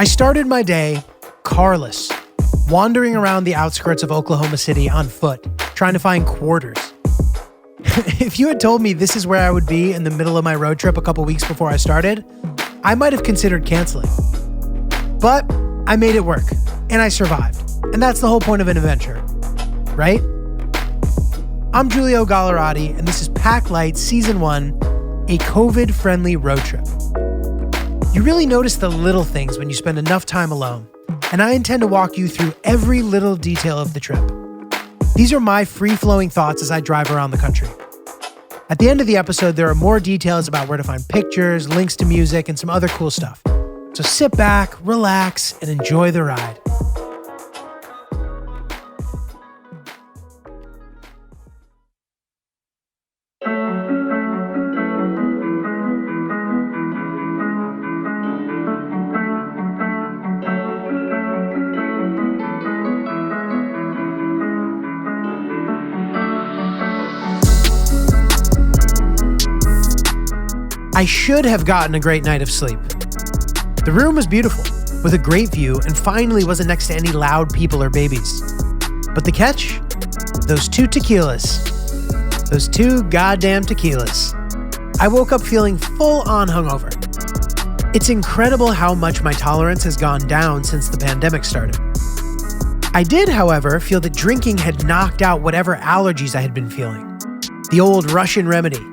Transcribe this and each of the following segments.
I started my day carless, wandering around the outskirts of Oklahoma City on foot, trying to find quarters. If you had told me this is where I would be in the middle of my road trip a couple weeks before I started, I might have considered canceling. But I made it work, and I survived. And that's the whole point of an adventure, right? I'm Giulio Gallerati, and this is Pack Light Season 1, a COVID-friendly road trip. You really notice the little things when you spend enough time alone, and I intend to walk you through every little detail of the trip. These are my free-flowing thoughts as I drive around the country. At the end of the episode, there are more details about where to find pictures, links to music, and some other cool stuff. So sit back, relax, and enjoy the ride. I should have gotten a great night of sleep. The room was beautiful, with a great view, and finally wasn't next to any loud people or babies. But the catch? Those two tequilas. Those two goddamn tequilas. I woke up feeling full-on hungover. It's incredible how much my tolerance has gone down since the pandemic started. I did, however, feel that drinking had knocked out whatever allergies I had been feeling. The old Russian remedy.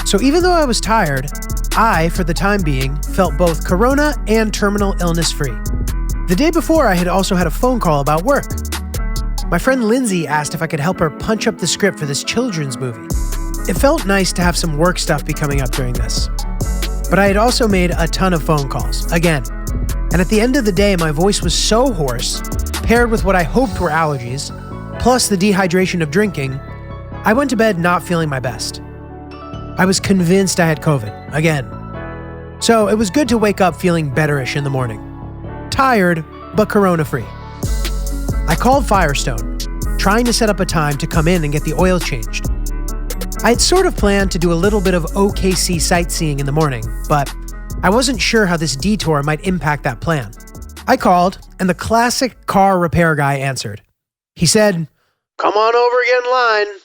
So even though I was tired, I, for the time being, felt both corona and terminal illness free. The day before, I had also had a phone call about work. My friend Lindsay asked if I could help her punch up the script for this children's movie. It felt nice to have some work stuff be coming up during this. But I had also made a ton of phone calls, again. And at the end of the day, my voice was so hoarse, paired with what I hoped were allergies, plus the dehydration of drinking, I went to bed not feeling my best. I was convinced I had COVID, again. So it was good to wake up feeling betterish in the morning. Tired, but corona-free. I called Firestone, trying to set up a time to come in and get the oil changed. I had sort of planned to do a little bit of OKC sightseeing in the morning, but I wasn't sure how this detour might impact that plan. I called, and the classic car repair guy answered. He said, "Come on over, get in line."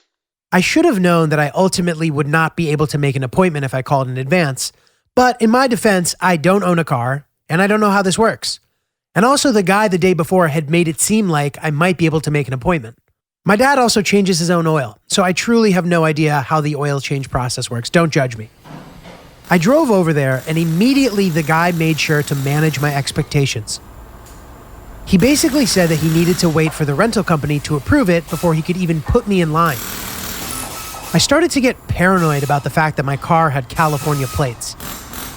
I should have known that I ultimately would not be able to make an appointment if I called in advance, but in my defense, I don't own a car, and I don't know how this works. And also the guy the day before had made it seem like I might be able to make an appointment. My dad also changes his own oil, so I truly have no idea how the oil change process works. Don't judge me. I drove over there, and immediately the guy made sure to manage my expectations. He basically said that he needed to wait for the rental company to approve it before he could even put me in line. I started to get paranoid about the fact that my car had California plates.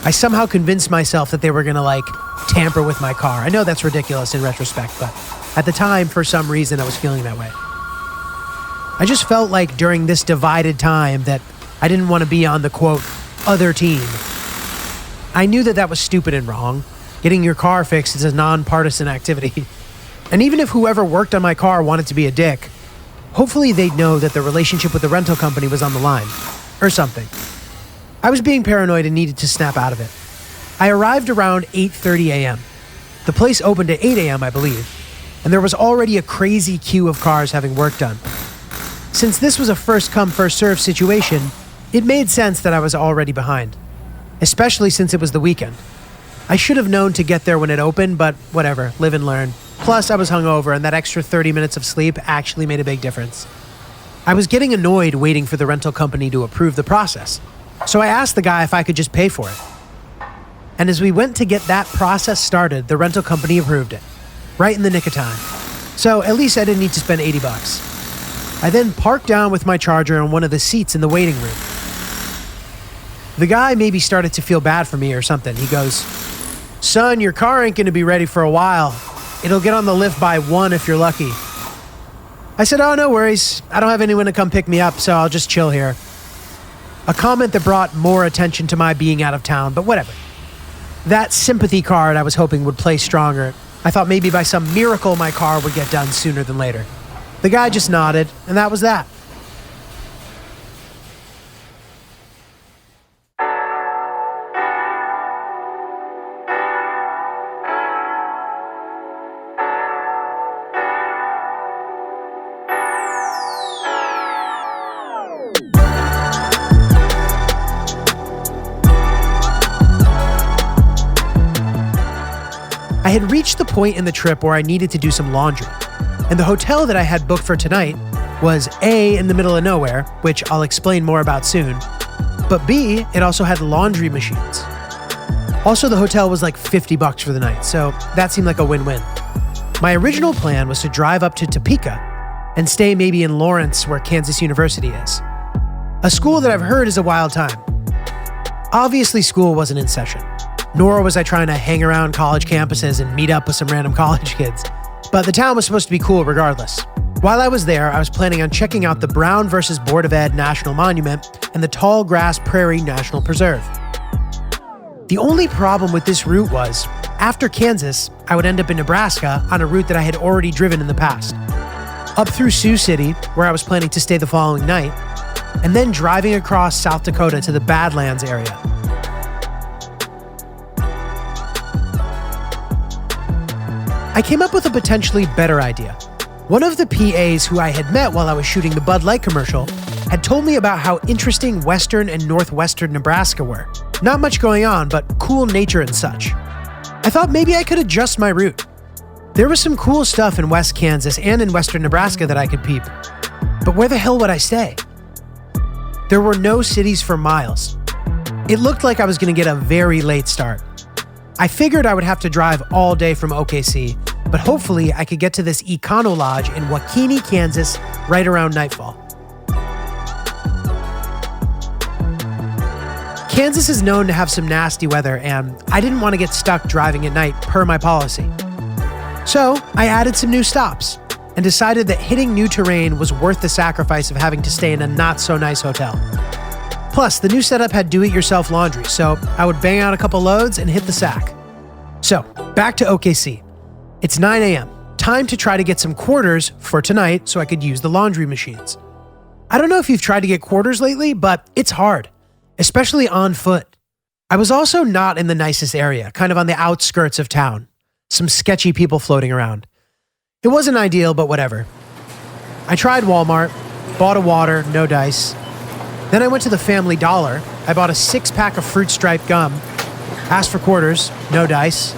I somehow convinced myself that they were gonna, tamper with my car. I know that's ridiculous in retrospect, but at the time, for some reason, I was feeling that way. I just felt like during this divided time that I didn't want to be on the, quote, other team. I knew that that was stupid and wrong. Getting your car fixed is a nonpartisan activity. And even if whoever worked on my car wanted to be a dick, hopefully they'd know that the relationship with the rental company was on the line. Or something. I was being paranoid and needed to snap out of it. I arrived around 8:30 a.m. The place opened at 8 a.m., I believe, and there was already a crazy queue of cars having work done. Since this was a first-come, first-served situation, it made sense that I was already behind, especially since it was the weekend. I should have known to get there when it opened, but whatever, live and learn. Plus, I was hungover, and that extra 30 minutes of sleep actually made a big difference. I was getting annoyed waiting for the rental company to approve the process, so I asked the guy if I could just pay for it. And as we went to get that process started, the rental company approved it, right in the nick of time. So at least I didn't need to spend $80. I then parked down with my Charger on one of the seats in the waiting room. The guy maybe started to feel bad for me or something. He goes, "Son, your car ain't gonna be ready for a while. It'll get on the lift by 1 if you're lucky." I said, "Oh, no worries. I don't have anyone to come pick me up, so I'll just chill here." A comment that brought more attention to my being out of town, but whatever. That sympathy card I was hoping would play stronger. I thought maybe by some miracle my car would get done sooner than later. The guy just nodded, and that was that. I had reached the point in the trip where I needed to do some laundry, and the hotel that I had booked for tonight was A, in the middle of nowhere, which I'll explain more about soon, but B, it also had laundry machines. Also, the hotel was like $50 for the night, so that seemed like a win-win. My original plan was to drive up to Topeka and stay maybe in Lawrence, where Kansas University is. A school that I've heard is a wild time. Obviously, school wasn't in session, nor was I trying to hang around college campuses and meet up with some random college kids. But the town was supposed to be cool regardless. While I was there, I was planning on checking out the Brown versus Board of Ed National Monument and the Tall Grass Prairie National Preserve. The only problem with this route was, after Kansas, I would end up in Nebraska on a route that I had already driven in the past. Up through Sioux City, where I was planning to stay the following night, and then driving across South Dakota to the Badlands area. I came up with a potentially better idea. One of the PAs who I had met while I was shooting the Bud Light commercial had told me about how interesting western and northwestern Nebraska were. Not much going on, but cool nature and such. I thought maybe I could adjust my route. There was some cool stuff in West Kansas and in western Nebraska that I could peep. But where the hell would I stay? There were no cities for miles. It looked like I was going to get a very late start. I figured I would have to drive all day from OKC, but hopefully I could get to this Econo Lodge in Waukene, Kansas, right around nightfall. Kansas is known to have some nasty weather, and I didn't want to get stuck driving at night per my policy. So I added some new stops and decided that hitting new terrain was worth the sacrifice of having to stay in a not-so-nice hotel. Plus, the new setup had do-it-yourself laundry, so I would bang out a couple loads and hit the sack. So, back to OKC. It's 9 a.m. Time to try to get some quarters for tonight so I could use the laundry machines. I don't know if you've tried to get quarters lately, but it's hard, especially on foot. I was also not in the nicest area, kind of on the outskirts of town. Some sketchy people floating around. It wasn't ideal, but whatever. I tried Walmart, bought a water, no dice. Then I went to the Family Dollar. I bought a 6-pack of Fruit Stripe gum, asked for quarters, no dice.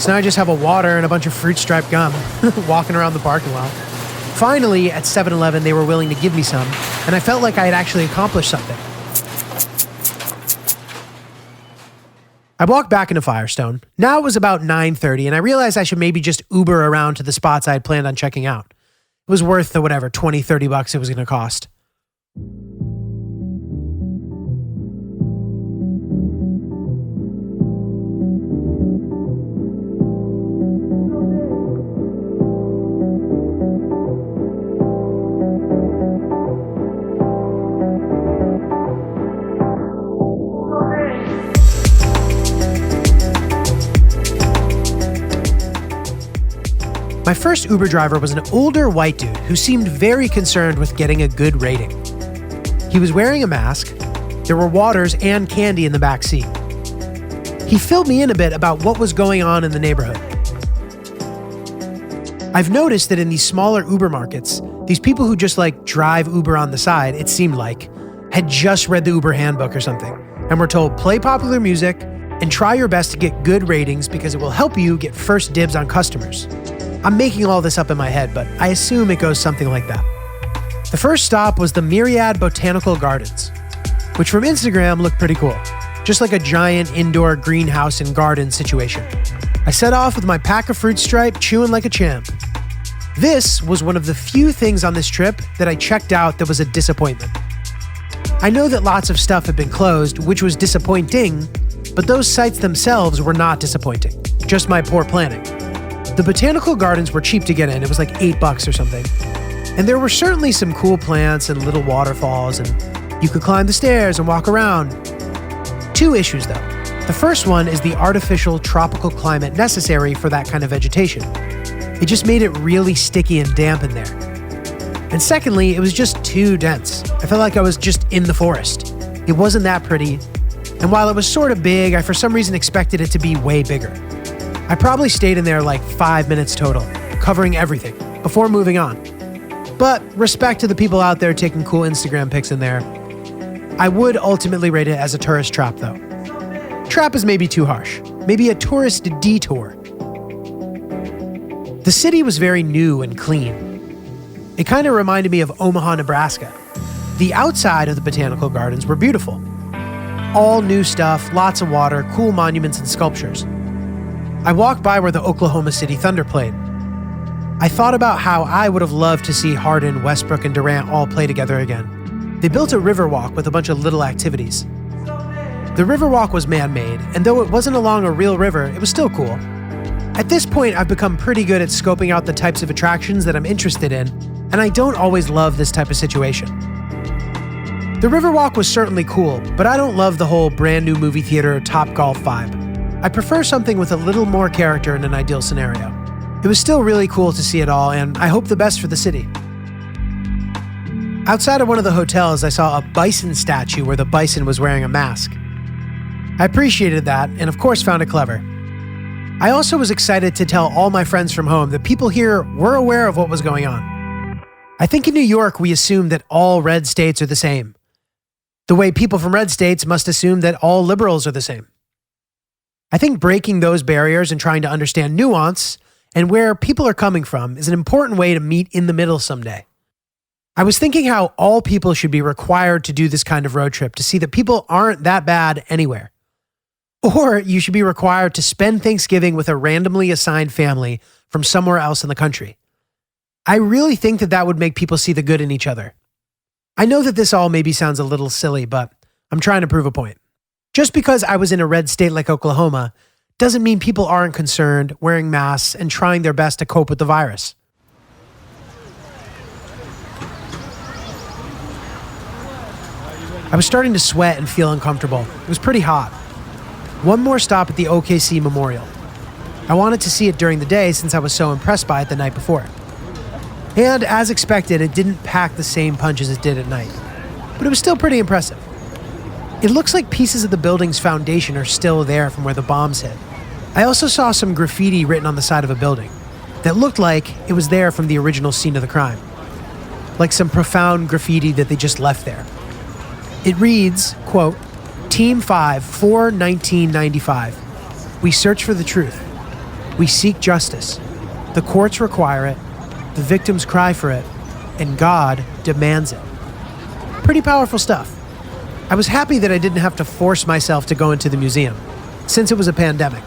So now I just have a water and a bunch of Fruit Stripe gum, walking around the parking lot. Finally, at 7-Eleven, they were willing to give me some, and I felt like I had actually accomplished something. I walked back into Firestone. Now it was about 9:30, and I realized I should maybe just Uber around to the spots I had planned on checking out. It was worth the whatever, $20-$30 it was going to cost. My first Uber driver was an older white dude who seemed very concerned with getting a good rating. He was wearing a mask, there were waters and candy in the back seat. He filled me in a bit about what was going on in the neighborhood. I've noticed that in these smaller Uber markets, these people who just drive Uber on the side, it seemed like, had just read the Uber handbook or something, and were told play popular music and try your best to get good ratings because it will help you get first dibs on customers. I'm making all this up in my head, but I assume it goes something like that. The first stop was the Myriad Botanical Gardens, which from Instagram looked pretty cool. Just like a giant indoor greenhouse and garden situation. I set off with my pack of Fruit Stripe, chewing like a champ. This was one of the few things on this trip that I checked out that was a disappointment. I know that lots of stuff had been closed, which was disappointing, but those sites themselves were not disappointing, just my poor planning. The botanical gardens were cheap to get in. It was like $8 or something. And there were certainly some cool plants and little waterfalls, and you could climb the stairs and walk around. 2 issues though. The first one is the artificial tropical climate necessary for that kind of vegetation. It just made it really sticky and damp in there. And secondly, it was just too dense. I felt like I was just in the forest. It wasn't that pretty. And while it was sort of big, I for some reason expected it to be way bigger. I probably stayed in there 5 minutes total, covering everything, before moving on. But respect to the people out there taking cool Instagram pics in there. I would ultimately rate it as a tourist trap though. Trap is maybe too harsh. Maybe a tourist detour. The city was very new and clean. It kind of reminded me of Omaha, Nebraska. The outside of the botanical gardens were beautiful. All new stuff, lots of water, cool monuments and sculptures. I walked by where the Oklahoma City Thunder played. I thought about how I would have loved to see Harden, Westbrook, and Durant all play together again. They built a riverwalk with a bunch of little activities. The riverwalk was man-made, and though it wasn't along a real river, it was still cool. At this point, I've become pretty good at scoping out the types of attractions that I'm interested in, and I don't always love this type of situation. The Riverwalk was certainly cool, but I don't love the whole brand new movie theater Topgolf vibe. I prefer something with a little more character in an ideal scenario. It was still really cool to see it all, and I hope the best for the city. Outside of one of the hotels, I saw a bison statue where the bison was wearing a mask. I appreciated that, and of course found it clever. I also was excited to tell all my friends from home that people here were aware of what was going on. I think in New York, we assume that all red states are the same. The way people from red states must assume that all liberals are the same. I think breaking those barriers and trying to understand nuance and where people are coming from is an important way to meet in the middle someday. I was thinking how all people should be required to do this kind of road trip to see that people aren't that bad anywhere. Or you should be required to spend Thanksgiving with a randomly assigned family from somewhere else in the country. I really think that that would make people see the good in each other. I know that this all maybe sounds a little silly, but I'm trying to prove a point. Just because I was in a red state like Oklahoma doesn't mean people aren't concerned, wearing masks, and trying their best to cope with the virus. I was starting to sweat and feel uncomfortable. It was pretty hot. One more stop at the OKC Memorial. I wanted to see it during the day since I was so impressed by it the night before. And as expected, it didn't pack the same punch as it did at night. But it was still pretty impressive. It looks like pieces of the building's foundation are still there from where the bombs hit. I also saw some graffiti written on the side of a building that looked like it was there from the original scene of the crime. Like some profound graffiti that they just left there. It reads, quote, Team 5 for 1995. We search for the truth. We seek justice. The courts require it. The victims cry for it, and God demands it. Pretty powerful stuff. I was happy that I didn't have to force myself to go into the museum, since it was a pandemic,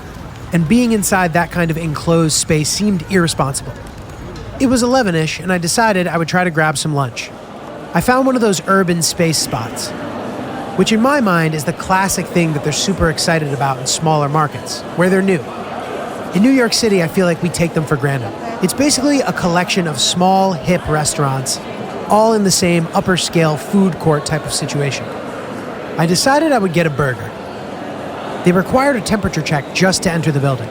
and being inside that kind of enclosed space seemed irresponsible. It was 11-ish, and I decided I would try to grab some lunch. I found one of those urban space spots, which in my mind is the classic thing that they're super excited about in smaller markets, where they're new. In New York City, I feel like we take them for granted. It's basically a collection of small, hip restaurants, all in the same upper-scale food court type of situation. I decided I would get a burger. They required a temperature check just to enter the building.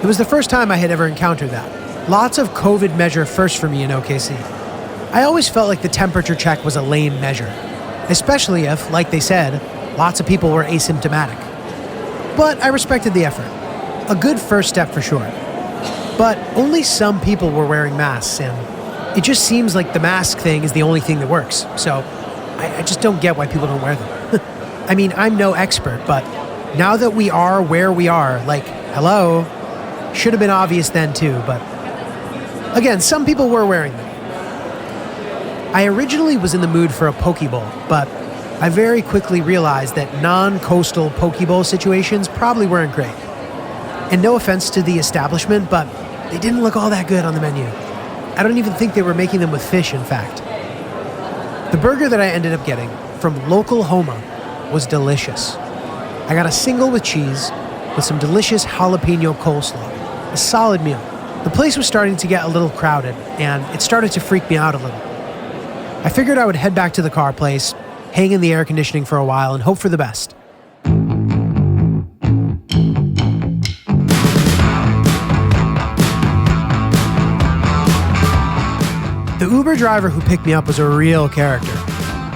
It was the first time I had ever encountered that. Lots of COVID measure first for me in OKC. I always felt like the temperature check was a lame measure, especially if, like they said, lots of people were asymptomatic. But I respected the effort. A good first step for sure. But only some people were wearing masks, and it just seems like the mask thing is the only thing that works. So I just don't get why people don't wear them. I mean, I'm no expert, but now that we are where we are, like, hello, should have been obvious then too, but again, some people were wearing them. I originally was in the mood for a poke bowl, but I very quickly realized that non-coastal poke bowl situations probably weren't great. And no offense to the establishment, but they didn't look all that good on the menu. I don't even think they were making them with fish, in fact. The burger that I ended up getting from Local Homa was delicious. I got a single with cheese with some delicious jalapeno coleslaw. A solid meal. The place was starting to get a little crowded, and it started to freak me out a little. I figured I would head back to the car place, hang in the air conditioning for a while, and hope for the best. The Uber driver who picked me up was a real character.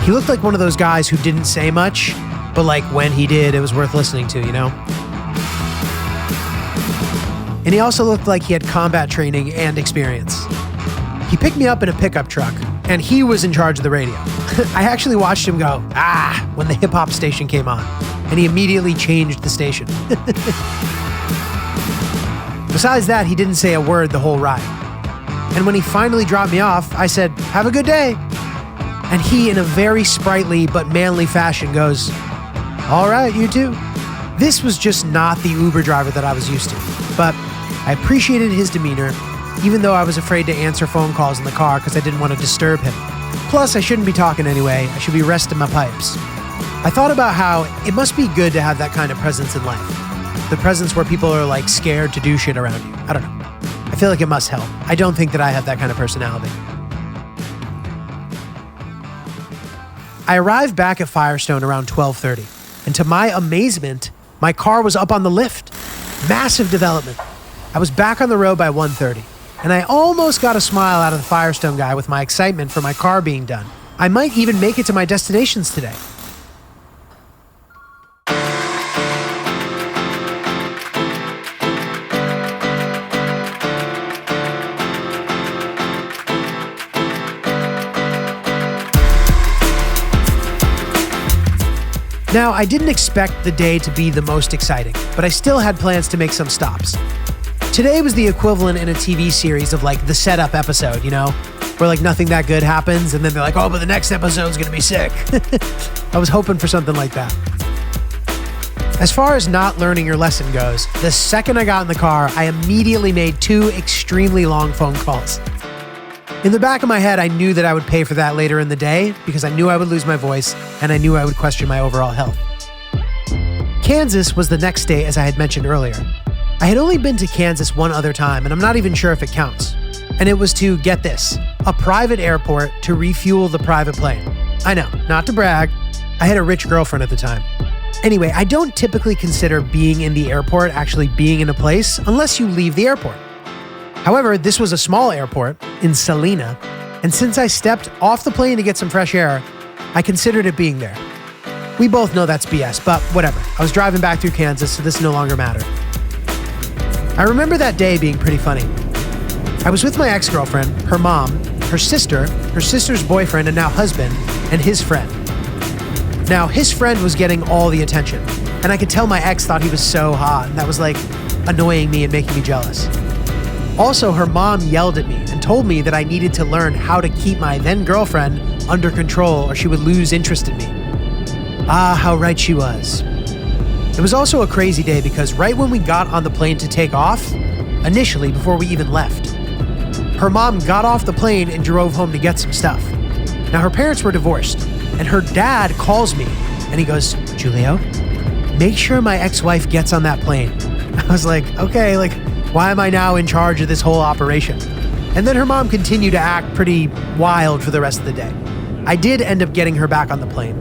He looked like one of those guys who didn't say much, but like when he did, it was worth listening to, you know? And he also looked like he had combat training and experience. He picked me up in a pickup truck, and he was in charge of the radio. I actually watched him go, when the hip-hop station came on, and he immediately changed the station. The Besides that, he didn't say a word the whole ride. And when he finally dropped me off, I said, "Have a good day." And he, in a very sprightly but manly fashion, goes, "All right, you too." This was just not the Uber driver that I was used to, but I appreciated his demeanor, even though I was afraid to answer phone calls in the car because I didn't want to disturb him. Plus, I shouldn't be talking anyway. I should be resting my pipes. I thought about how it must be good to have that kind of presence in life. The presence where people are like scared to do shit around you. I don't know. I feel like it must help. I don't think that I have that kind of personality. I arrived back at Firestone around 12:30, and to my amazement, my car was up on the lift. Massive development. I was back on the road by 1:30, and I almost got a smile out of the Firestone guy with my excitement for my car being done. I might even make it to my destinations today. Now, I didn't expect the day to be the most exciting, but I still had plans to make some stops. Today was the equivalent in a TV series of like the setup episode, you know, where like nothing that good happens and then they're like, "Oh, but the next episode's gonna be sick." I was hoping for something like that. As far as not learning your lesson goes, the second I got in the car, I immediately made 2 extremely long phone calls. In the back of my head, I knew that I would pay for that later in the day because I knew I would lose my voice and I knew I would question my overall health. Kansas was the next state, as I had mentioned earlier. I had only been to Kansas one other time, and I'm not even sure if it counts. And it was to, get this, a private airport to refuel the private plane. I know, not to brag. I had a rich girlfriend at the time. Anyway, I don't typically consider being in the airport actually being in a place unless you leave the airport. However, this was a small airport in Salina, and since I stepped off the plane to get some fresh air, I considered it being there. We both know that's BS, but whatever. I was driving back through Kansas, so this no longer mattered. I remember that day being pretty funny. I was with my ex-girlfriend, her mom, her sister's boyfriend and now husband, and his friend. Now, his friend was getting all the attention, and I could tell my ex thought he was so hot, and that was like annoying me and making me jealous. Also, her mom yelled at me and told me that I needed to learn how to keep my then-girlfriend under control or she would lose interest in me. Ah, how right she was. It was also a crazy day because right when we got on the plane to take off, initially before we even left, her mom got off the plane and drove home to get some stuff. Now, her parents were divorced, and her dad calls me and he goes, "Julio, make sure my ex-wife gets on that plane." I was like, okay, like, why am I now in charge of this whole operation? And then her mom continued to act pretty wild for the rest of the day. I did end up getting her back on the plane.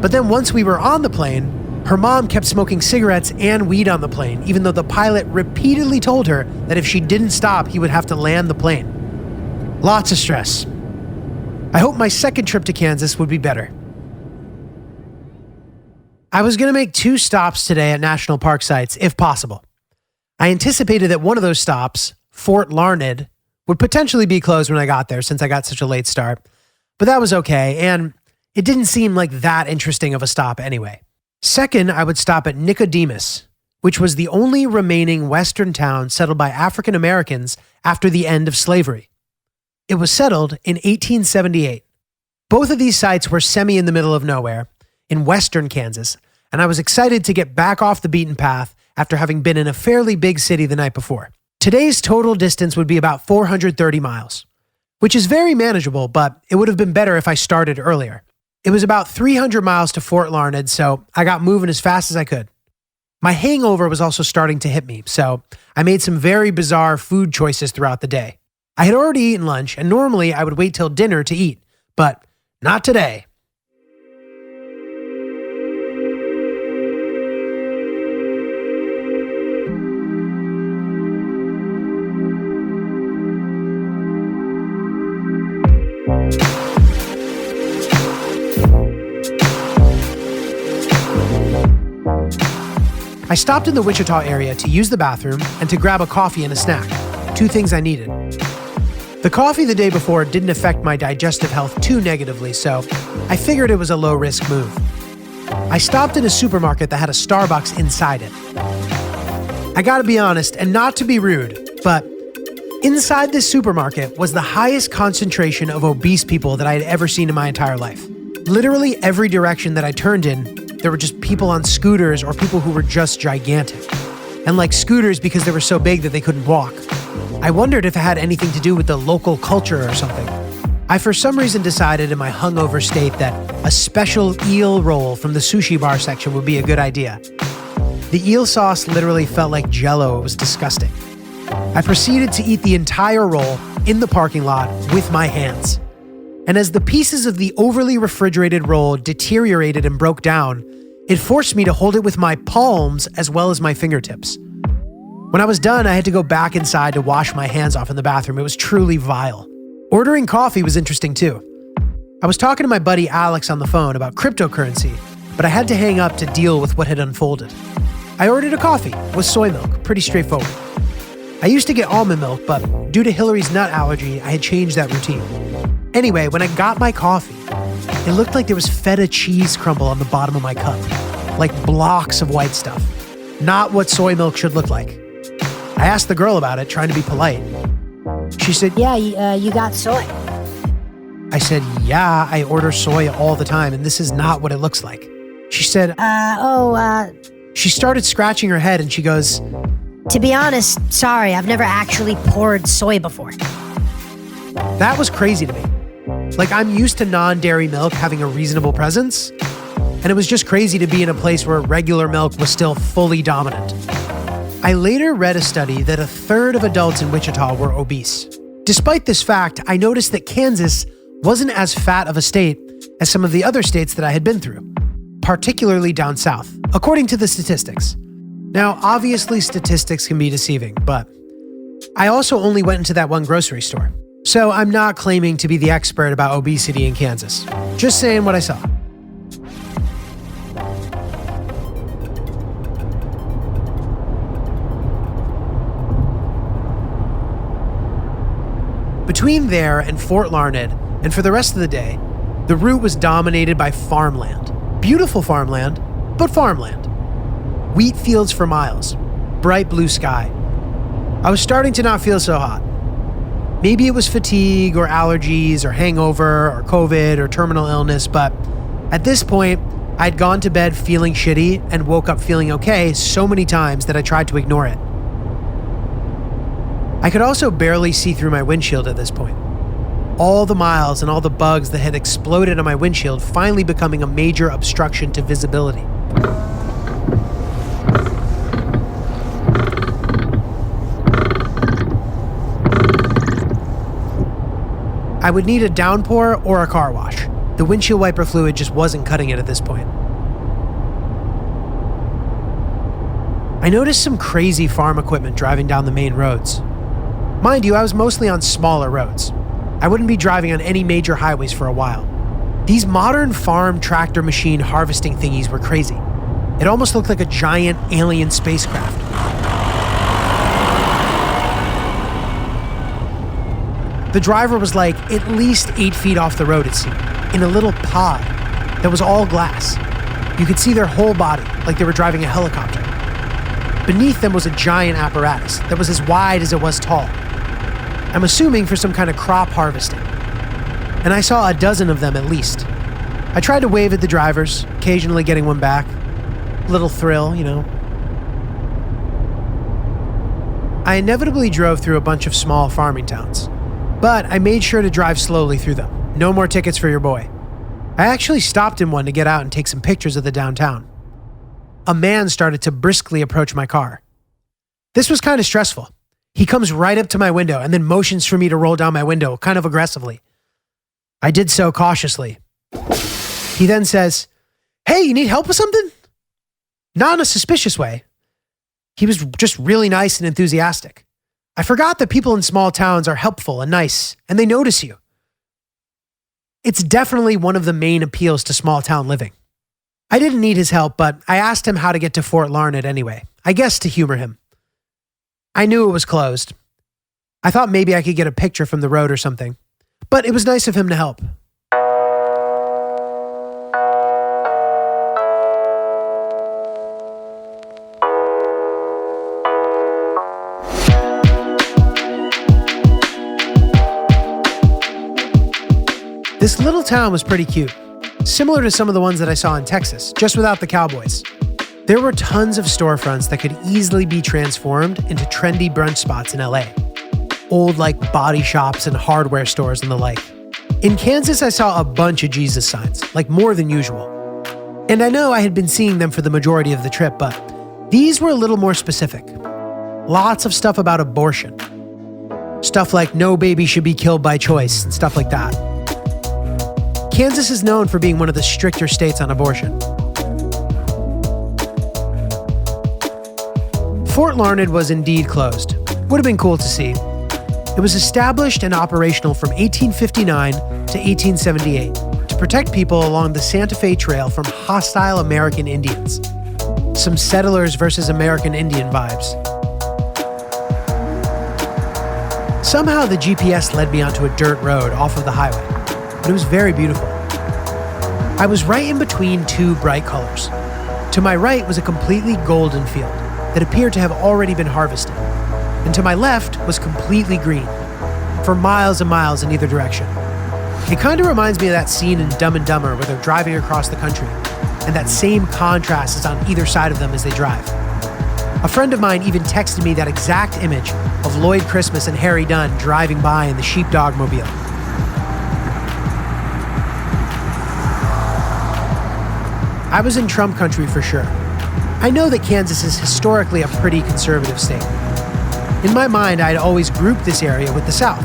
But then once we were on the plane, her mom kept smoking cigarettes and weed on the plane, even though the pilot repeatedly told her that if she didn't stop, he would have to land the plane. Lots of stress. I hope my second trip to Kansas would be better. I was going to make 2 stops today at national park sites, if possible. I anticipated that one of those stops, Fort Larned, would potentially be closed when I got there since I got such a late start, but that was okay, and it didn't seem like that interesting of a stop anyway. Second, I would stop at Nicodemus, which was the only remaining Western town settled by African Americans after the end of slavery. It was settled in 1878. Both of these sites were semi in the middle of nowhere, in western Kansas, and I was excited to get back off the beaten path after having been in a fairly big city the night before. Today's total distance would be about 430 miles, which is very manageable, but it would have been better if I started earlier. It was about 300 miles to Fort Larned, so I got moving as fast as I could. My hangover was also starting to hit me, so I made some very bizarre food choices throughout the day. I had already eaten lunch, and normally I would wait till dinner to eat, but not today. I stopped in the Wichita area to use the bathroom and to grab a coffee and a snack, 2 things I needed. The coffee the day before didn't affect my digestive health too negatively, so I figured it was a low-risk move. I stopped in a supermarket that had a Starbucks inside it. I gotta be honest, and not to be rude, but inside this supermarket was the highest concentration of obese people that I had ever seen in my entire life. Literally every direction that I turned in, there were just people on scooters or people who were just gigantic. And like scooters because they were so big that they couldn't walk. I wondered if it had anything to do with the local culture or something. I for some reason decided in my hungover state that a special eel roll from the sushi bar section would be a good idea. The eel sauce literally felt like Jell-O. It was disgusting. I proceeded to eat the entire roll in the parking lot with my hands. And as the pieces of the overly refrigerated roll deteriorated and broke down, it forced me to hold it with my palms as well as my fingertips. When I was done, I had to go back inside to wash my hands off in the bathroom. It was truly vile. Ordering coffee was interesting too. I was talking to my buddy Alex on the phone about cryptocurrency, but I had to hang up to deal with what had unfolded. I ordered a coffee with soy milk, pretty straightforward. I used to get almond milk, but due to Hillary's nut allergy, I had changed that routine. Anyway, when I got my coffee, it looked like there was feta cheese crumble on the bottom of my cup, like blocks of white stuff. Not what soy milk should look like. I asked the girl about it, trying to be polite. She said, Yeah, you got soy. I said, yeah, I order soy all the time, and this is not what it looks like. She said, She started scratching her head, and she goes, To be honest, sorry, I've never actually poured soy before. That was crazy to me. Like, I'm used to non-dairy milk having a reasonable presence, and it was just crazy to be in a place where regular milk was still fully dominant. I later read a study that a third of adults in Wichita were obese. Despite this fact, I noticed that Kansas wasn't as fat of a state as some of the other states that I had been through, particularly down south, according to the statistics. Now, obviously statistics can be deceiving, but I also only went into that one grocery store. So I'm not claiming to be the expert about obesity in Kansas. Just saying what I saw. Between there and Fort Larned, and for the rest of the day, the route was dominated by farmland. Beautiful farmland, but farmland. Wheat fields for miles, bright blue sky. I was starting to not feel so hot. Maybe it was fatigue or allergies or hangover or COVID or terminal illness, but at this point, I'd gone to bed feeling shitty and woke up feeling okay so many times that I tried to ignore it. I could also barely see through my windshield at this point. All the miles and all the bugs that had exploded on my windshield finally becoming a major obstruction to visibility. I would need a downpour or a car wash. The windshield wiper fluid just wasn't cutting it at this point. I noticed some crazy farm equipment driving down the main roads. Mind you, I was mostly on smaller roads. I wouldn't be driving on any major highways for a while. These modern farm tractor machine harvesting thingies were crazy. It almost looked like a giant alien spacecraft. The driver was like at least 8 feet off the road, it seemed, in a little pod that was all glass. You could see their whole body, like they were driving a helicopter. Beneath them was a giant apparatus that was as wide as it was tall. I'm assuming for some kind of crop harvesting. And I saw a dozen of them at least. I tried to wave at the drivers, occasionally getting one back. Little thrill, you know. I inevitably drove through a bunch of small farming towns, but I made sure to drive slowly through them. No more tickets for your boy. I actually stopped in one to get out and take some pictures of the downtown. A man started to briskly approach my car. This was kind of stressful. He comes right up to my window and then motions for me to roll down my window, kind of aggressively. I did so cautiously. He then says, "Hey, you need help with something?" Not in a suspicious way. He was just really nice and enthusiastic. I forgot that people in small towns are helpful and nice, and they notice you. It's definitely one of the main appeals to small town living. I didn't need his help, but I asked him how to get to Fort Larned anyway, I guess to humor him. I knew it was closed. I thought maybe I could get a picture from the road or something, but it was nice of him to help. little town was pretty cute, similar to some of the ones that I saw in Texas, just without the cowboys. There were tons of storefronts that could easily be transformed into trendy brunch spots in LA. Old body shops and hardware stores and the like. In Kansas, I saw a bunch of Jesus signs, more than usual. And I know I had been seeing them for the majority of the trip, but these were a little more specific. Lots of stuff about abortion. Stuff like no baby should be killed by choice and stuff like that. Kansas is known for being one of the stricter states on abortion. Fort Larned was indeed closed. Would have been cool to see. It was established and operational from 1859 to 1878 to protect people along the Santa Fe Trail from hostile American Indians. Some settlers versus American Indian vibes. Somehow the GPS led me onto a dirt road off of the highway, but it was very beautiful. I was right in between two bright colors. To my right was a completely golden field that appeared to have already been harvested, and to my left was completely green, for miles and miles in either direction. It kind of reminds me of that scene in Dumb and Dumber where they're driving across the country, and that same contrast is on either side of them as they drive. A friend of mine even texted me that exact image of Lloyd Christmas and Harry Dunn driving by in the sheepdog mobile. I was in Trump country for sure. I know that Kansas is historically a pretty conservative state. In my mind, I'd always grouped this area with the South.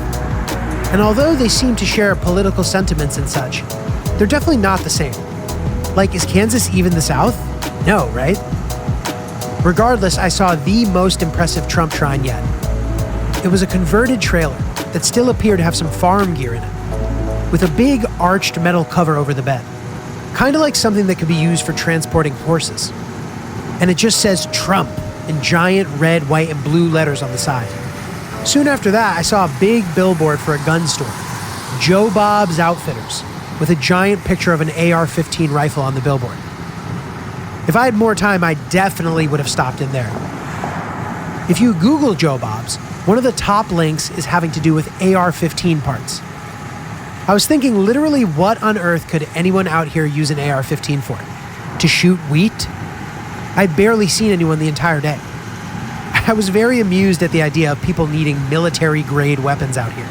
And although they seem to share political sentiments and such, they're definitely not the same. Is Kansas even the South? No, right? Regardless, I saw the most impressive Trump shrine yet. It was a converted trailer that still appeared to have some farm gear in it, with a big arched metal cover over the bed, kind of like something that could be used for transporting horses. And it just says Trump in giant red, white, and blue letters on the side. Soon after that, I saw a big billboard for a gun store, Joe Bob's Outfitters, with a giant picture of an AR-15 rifle on the billboard. If I had more time, I definitely would have stopped in there. If you Google Joe Bob's, one of the top links is having to do with AR-15 parts. I was thinking literally what on earth could anyone out here use an AR-15 for? To shoot wheat? I'd barely seen anyone the entire day. I was very amused at the idea of people needing military-grade weapons out here.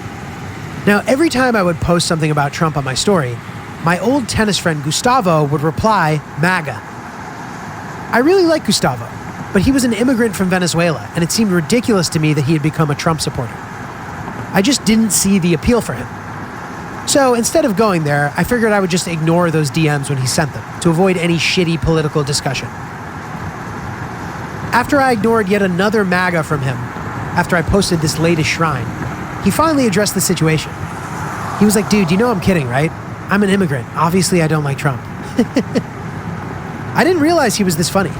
Now, every time I would post something about Trump on my story, my old tennis friend Gustavo would reply, MAGA. I really like Gustavo, but he was an immigrant from Venezuela, and it seemed ridiculous to me that he had become a Trump supporter. I just didn't see the appeal for him. So instead of going there, I figured I would just ignore those DMs when he sent them to avoid any shitty political discussion. After I ignored yet another MAGA from him, after I posted this latest shrine, he finally addressed the situation. He was like, dude, you know I'm kidding, right? I'm an immigrant. Obviously, I don't like Trump. I didn't realize he was this funny.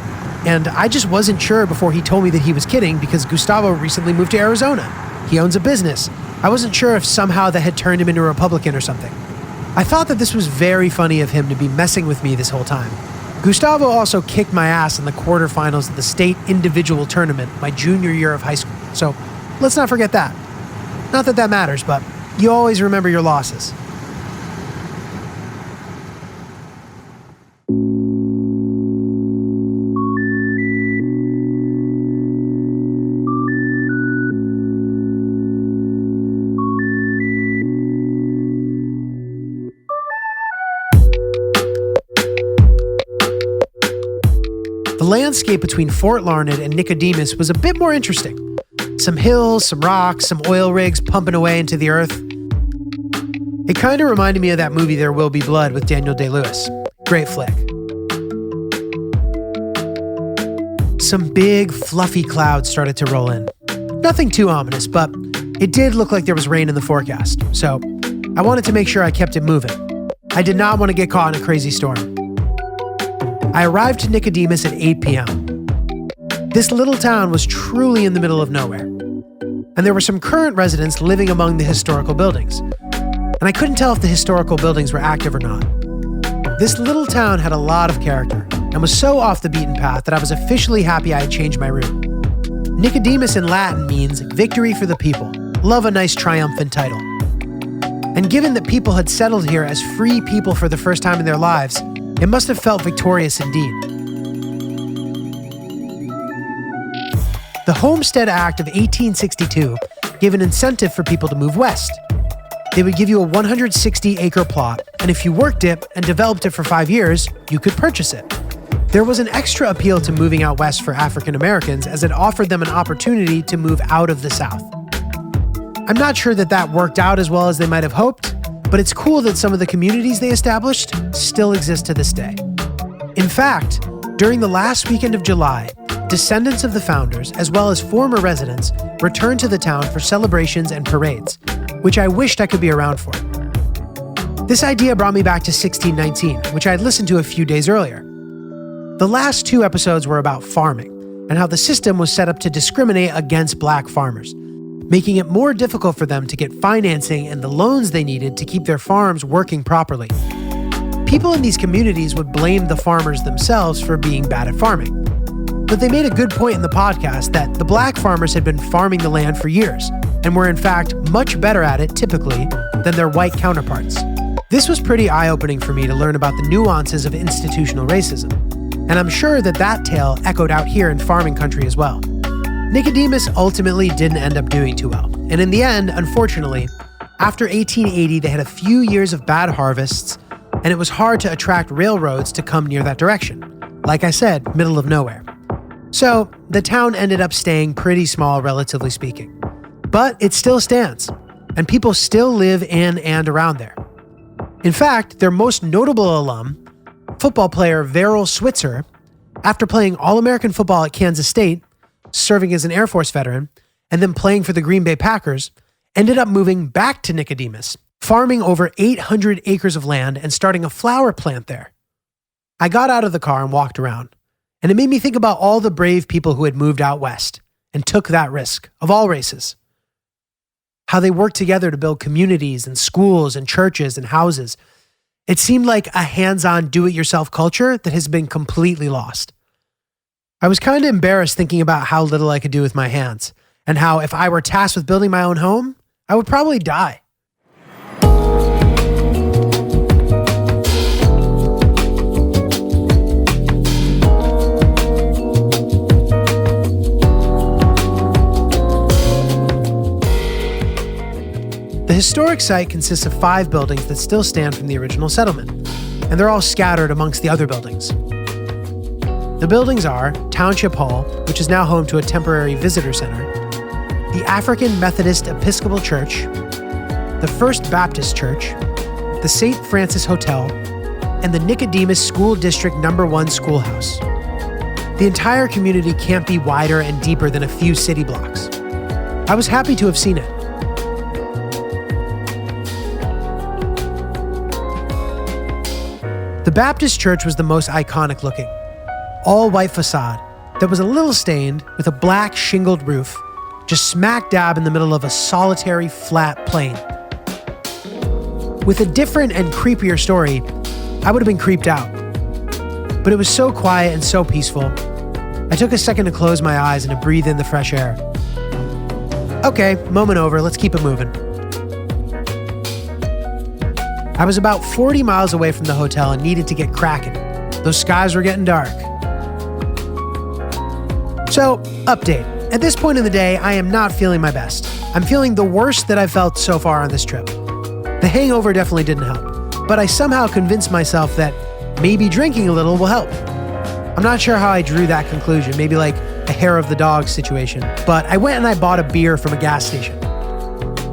And I just wasn't sure before he told me that he was kidding because Gustavo recently moved to Arizona. He owns a business. I wasn't sure if somehow that had turned him into a Republican or something. I thought that this was very funny of him to be messing with me this whole time. Gustavo also kicked my ass in the quarterfinals of the state individual tournament my junior year of high school. So let's not forget that. Not that that matters, but you always remember your losses. The landscape between Fort Larned and Nicodemus was a bit more interesting. Some hills, some rocks, some oil rigs pumping away into the earth. It kind of reminded me of that movie There Will Be Blood with Daniel Day-Lewis. Great flick. Some big, fluffy clouds started to roll in. Nothing too ominous, but it did look like there was rain in the forecast, so I wanted to make sure I kept it moving. I did not want to get caught in a crazy storm. I arrived to Nicodemus at 8 p.m. This little town was truly in the middle of nowhere, and there were some current residents living among the historical buildings, and I couldn't tell if the historical buildings were active or not. This little town had a lot of character and was so off the beaten path that I was officially happy I had changed my route. Nicodemus in Latin means victory for the people. Love a nice triumphant title. And given that people had settled here as free people for the first time in their lives, it must have felt victorious indeed. The Homestead Act of 1862 gave an incentive for people to move west. They would give you a 160-acre plot, and if you worked it and developed it for 5 years, you could purchase it. There was an extra appeal to moving out west for African Americans as it offered them an opportunity to move out of the South. I'm not sure that worked out as well as they might have hoped, but it's cool that some of the communities they established still exist to this day. In fact, during the last weekend of July, descendants of the founders, as well as former residents, returned to the town for celebrations and parades, which I wished I could be around for. This idea brought me back to 1619, which I had listened to a few days earlier. The last 2 episodes were about farming, and how the system was set up to discriminate against black farmers, making it more difficult for them to get financing and the loans they needed to keep their farms working properly. People in these communities would blame the farmers themselves for being bad at farming. But they made a good point in the podcast that the black farmers had been farming the land for years and were in fact much better at it typically than their white counterparts. This was pretty eye-opening for me to learn about the nuances of institutional racism, and I'm sure that tale echoed out here in farming country as well. Nicodemus ultimately didn't end up doing too well, and in the end, unfortunately, after 1880 they had a few years of bad harvests, and it was hard to attract railroads to come near that direction. Like I said, middle of nowhere. So, the town ended up staying pretty small, relatively speaking. But it still stands, and people still live in and around there. In fact, their most notable alum, football player Verrill Switzer, after playing All-American football at Kansas State, serving as an Air Force veteran, and then playing for the Green Bay Packers, ended up moving back to Nicodemus, farming over 800 acres of land and starting a flower plant there. I got out of the car and walked around. And it made me think about all the brave people who had moved out west and took that risk, of all races. How they worked together to build communities and schools and churches and houses. It seemed like a hands-on do-it-yourself culture that has been completely lost. I was kind of embarrassed thinking about how little I could do with my hands, and how if I were tasked with building my own home, I would probably die. The historic site consists of 5 buildings that still stand from the original settlement, and they're all scattered amongst the other buildings. The buildings are Township Hall, which is now home to a temporary visitor center, the African Methodist Episcopal Church, the First Baptist Church, the St. Francis Hotel, and the Nicodemus School District No. 1 schoolhouse. The entire community can't be wider and deeper than a few city blocks. I was happy to have seen it. The Baptist church was the most iconic looking. All white facade that was a little stained with a black shingled roof, just smack dab in the middle of a solitary flat plain. With a different and creepier story, I would have been creeped out. But it was so quiet and so peaceful. I took a second to close my eyes and to breathe in the fresh air. Okay, moment over, let's keep it moving. I was about 40 miles away from the hotel and needed to get cracking. Those skies were getting dark. So, update. At this point in the day, I am not feeling my best. I'm feeling the worst that I've felt so far on this trip. The hangover definitely didn't help, but I somehow convinced myself that maybe drinking a little will help. I'm not sure how I drew that conclusion, maybe like a hair of the dog situation, but I went and I bought a beer from a gas station.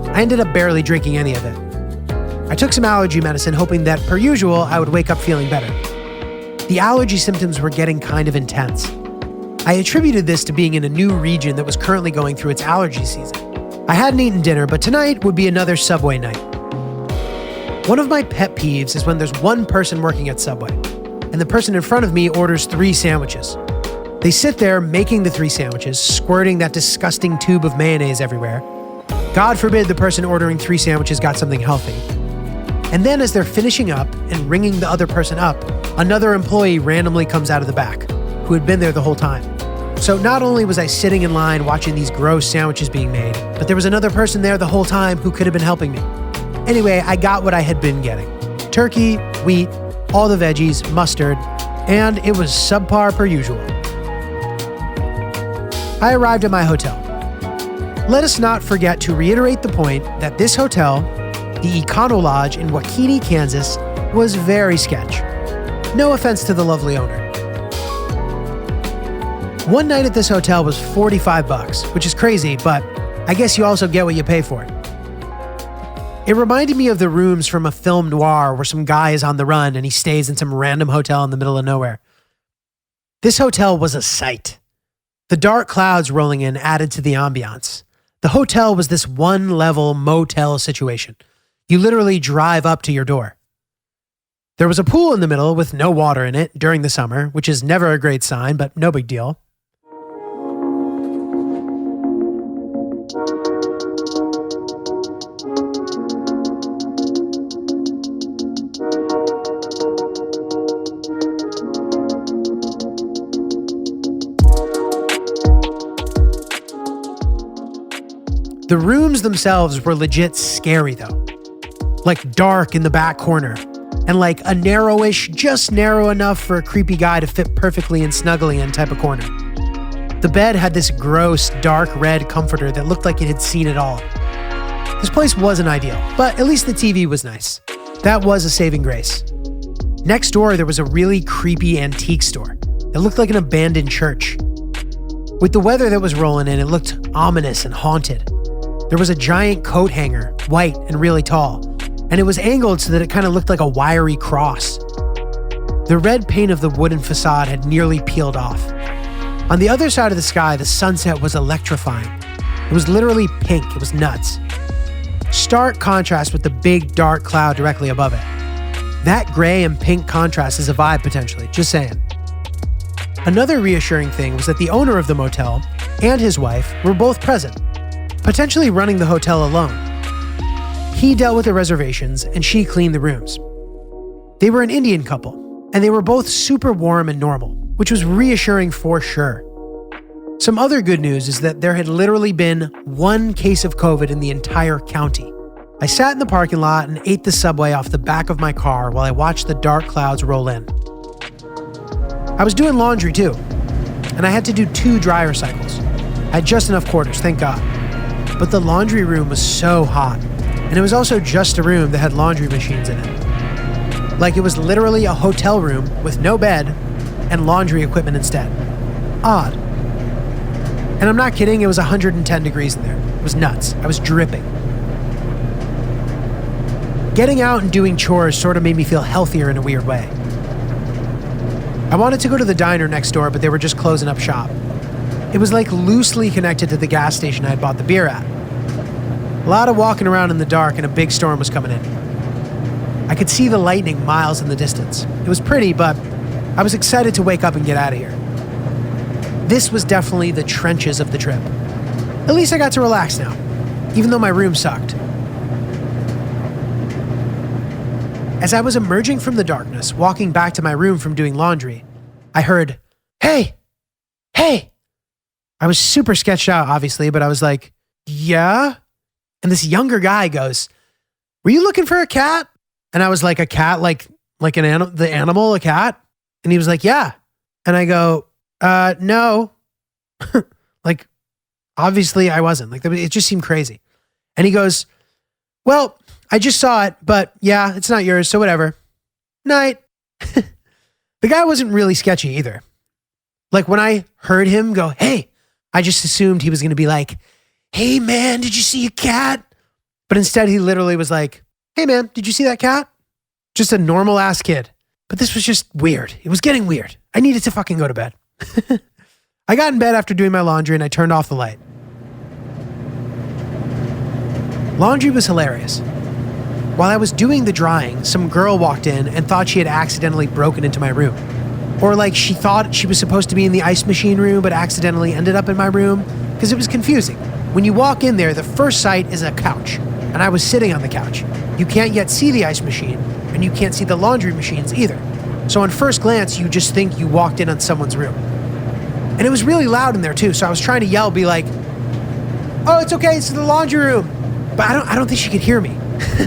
I ended up barely drinking any of it. I took some allergy medicine, hoping that, per usual, I would wake up feeling better. The allergy symptoms were getting kind of intense. I attributed this to being in a new region that was currently going through its allergy season. I hadn't eaten dinner, but tonight would be another Subway night. One of my pet peeves is when there's one person working at Subway, and the person in front of me orders 3 sandwiches. They sit there making the 3 sandwiches, squirting that disgusting tube of mayonnaise everywhere. God forbid the person ordering 3 sandwiches got something healthy. And then as they're finishing up and ringing the other person up, another employee randomly comes out of the back, who had been there the whole time. So not only was I sitting in line watching these gross sandwiches being made, but there was another person there the whole time who could have been helping me. Anyway, I got what I had been getting. Turkey, wheat, all the veggies, mustard, and it was subpar per usual. I arrived at my hotel. Let us not forget to reiterate the point that this hotel, the Econo Lodge in Waukene, Kansas, was very sketch. No offense to the lovely owner. One night at this hotel was $45, which is crazy, but I guess you also get what you pay for it. It reminded me of the rooms from a film noir where some guy is on the run and he stays in some random hotel in the middle of nowhere. This hotel was a sight. The dark clouds rolling in added to the ambiance. The hotel was this one-level motel situation. You literally drive up to your door. There was a pool in the middle with no water in it during the summer, which is never a great sign, but no big deal. The rooms themselves were legit scary though. Like dark in the back corner, and like a narrowish, just narrow enough for a creepy guy to fit perfectly and snugly in type of corner. The bed had this gross, dark red comforter that looked like it had seen it all. This place wasn't ideal, but at least the TV was nice. That was a saving grace. Next door, there was a really creepy antique store. It looked like an abandoned church. With the weather that was rolling in, it looked ominous and haunted. There was a giant coat hanger, white and really tall, and it was angled so that it kind of looked like a wiry cross. The red paint of the wooden facade had nearly peeled off. On the other side of the sky, the sunset was electrifying. It was literally pink. It was nuts. Stark contrast with the big dark cloud directly above it. That gray and pink contrast is a vibe potentially, just saying. Another reassuring thing was that the owner of the motel and his wife were both present, potentially running the hotel alone. He dealt with the reservations and she cleaned the rooms. They were an Indian couple, and they were both super warm and normal, which was reassuring for sure. Some other good news is that there had literally been one case of COVID in the entire county. I sat in the parking lot and ate the Subway off the back of my car while I watched the dark clouds roll in. I was doing laundry too, and I had to do 2 dryer cycles. I had just enough quarters, thank God. But the laundry room was so hot, and it was also just a room that had laundry machines in it. Like it was literally a hotel room with no bed and laundry equipment instead. Odd. And I'm not kidding, it was 110 degrees in there. It was nuts. I was dripping. Getting out and doing chores sort of made me feel healthier in a weird way. I wanted to go to the diner next door, but they were just closing up shop. It was like loosely connected to the gas station I had bought the beer at. A lot of walking around in the dark and a big storm was coming in. I could see the lightning miles in the distance. It was pretty, but I was excited to wake up and get out of here. This was definitely the trenches of the trip. At least I got to relax now, even though my room sucked. As I was emerging from the darkness, walking back to my room from doing laundry, I heard, "Hey! Hey!" I was super sketched out, obviously, but I was like, "Yeah?" And this younger guy goes, "Were you looking for a cat?" And I was like, "A cat? Like the animal, a cat?" And he was like, "Yeah." And I go, "No." Like, obviously I wasn't. Like, it just seemed crazy. And he goes, "Well, I just saw it, but yeah, it's not yours, so whatever. Night." The guy wasn't really sketchy either. Like, when I heard him go, "Hey," I just assumed he was going to be like, "Hey man, did you see a cat?" But instead he literally was like, "Hey man, did you see that cat?" Just a normal ass kid. But this was just weird. It was getting weird. I needed to fucking go to bed. I got in bed after doing my laundry and I turned off the light. Laundry was hilarious. While I was doing the drying, some girl walked in and thought she had accidentally broken into my room. Or like she thought she was supposed to be in the ice machine room but accidentally ended up in my room, because it was confusing. When you walk in there, the first sight is a couch, and I was sitting on the couch. You can't yet see the ice machine, and you can't see the laundry machines either. So on first glance, you just think you walked in on someone's room. And it was really loud in there too, so I was trying to yell, be like, "Oh, it's okay, it's the laundry room." But I don't think she could hear me.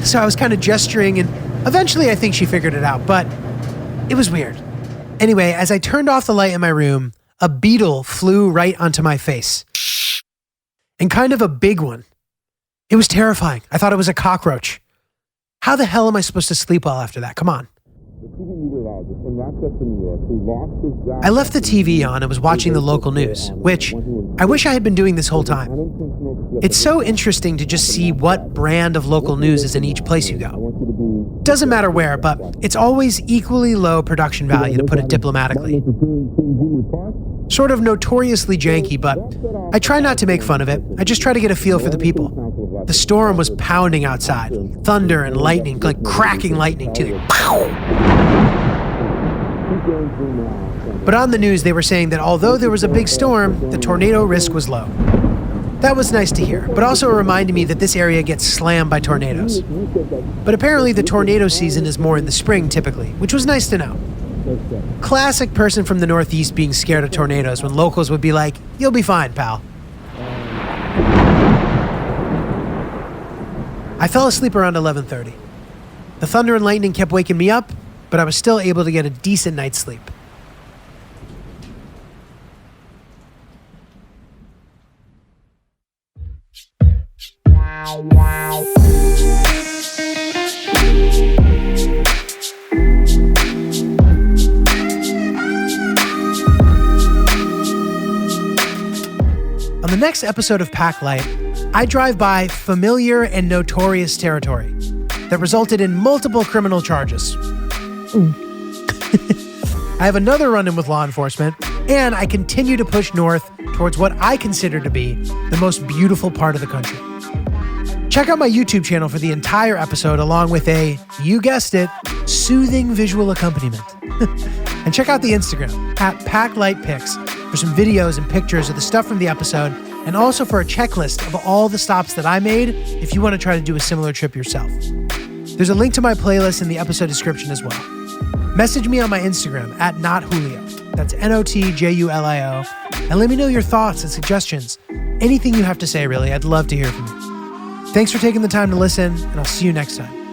So I was kind of gesturing, and eventually I think she figured it out, but it was weird. Anyway, as I turned off the light in my room, a beetle flew right onto my face. And kind of a big one. It was terrifying. I thought it was a cockroach. How the hell am I supposed to sleep well after that? Come on. I left the TV on and was watching the local news, which I wish I had been doing this whole time. It's so interesting to just see what brand of local news is in each place you go. Doesn't matter where, but it's always equally low production value, to put it diplomatically. Sort of notoriously janky, but I try not to make fun of it. I just try to get a feel for the people. The storm was pounding outside. Thunder and lightning, like cracking lightning too. But on the news, they were saying that although there was a big storm, the tornado risk was low. That was nice to hear, but also it reminded me that this area gets slammed by tornadoes. But apparently the tornado season is more in the spring typically, which was nice to know. Classic person from the Northeast being scared of tornadoes when locals would be like, "You'll be fine, pal." I fell asleep around 11:30. The thunder and lightning kept waking me up, but I was still able to get a decent night's sleep. On the next episode of Pack Light, I drive by familiar and notorious territory that resulted in multiple criminal charges. I have another run-in with law enforcement, and I continue to push north towards what I consider to be the most beautiful part of the country. Check out my YouTube channel for the entire episode, along with a, you guessed it, soothing visual accompaniment. And check out the Instagram, at PackLightPics, for some videos and pictures of the stuff from the episode, and also for a checklist of all the stops that I made if you want to try to do a similar trip yourself. There's a link to my playlist in the episode description as well. Message me on my Instagram, at NotJulio. That's NOTJULIO. And let me know your thoughts and suggestions. Anything you have to say, really. I'd love to hear from you. Thanks for taking the time to listen, and I'll see you next time.